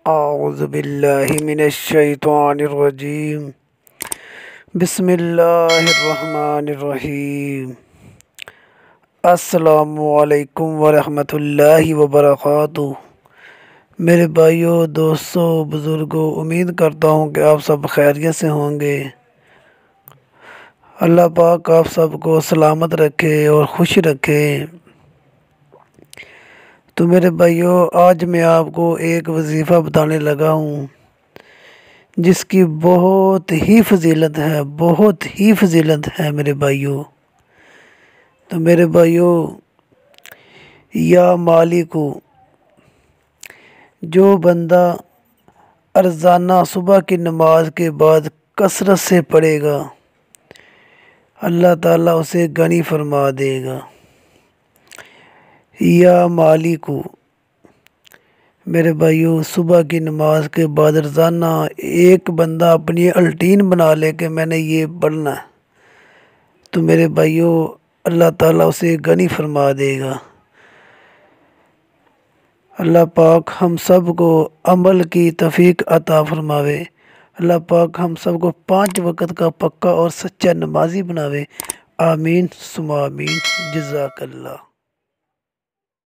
اعوذ باللہ من الشیطان الرجیم بسم اللہ الرحمن الرحیم۔ السلام علیکم ورحمۃ اللہ وبرکاتہ۔ میرے بھائیوں، دوستوں، بزرگوں، امید کرتا ہوں کہ آپ سب خیریت سے ہوں گے۔ اللہ پاک آپ سب کو سلامت رکھے اور خوش رکھے۔ تو میرے بھائیوں، آج میں آپ کو ایک وظیفہ بتانے لگا ہوں جس کی بہت ہی فضیلت ہے میرے بھائیوں۔ تو میرے بھائیوں، یا مالکو، جو بندہ روزانہ صبح کی نماز کے بعد کثرت سے پڑھے گا، اللہ تعالیٰ اسے غنی فرما دے گا۔ یا مالکو، میرے بھائیوں، صبح کی نماز کے بعد روزانہ ایک بندہ اپنی الٹین بنا لے کہ میں نے یہ پڑھنا ہے، تو میرے بھائیوں اللہ تعالیٰ اسے غنی فرما دے گا۔ اللہ پاک ہم سب کو عمل کی توفیق عطا فرماوے۔ اللہ پاک ہم سب کو 5 وقت کا پکا اور سچا نمازی بناوے۔ آمین ثم آمین۔ جزاک اللہ۔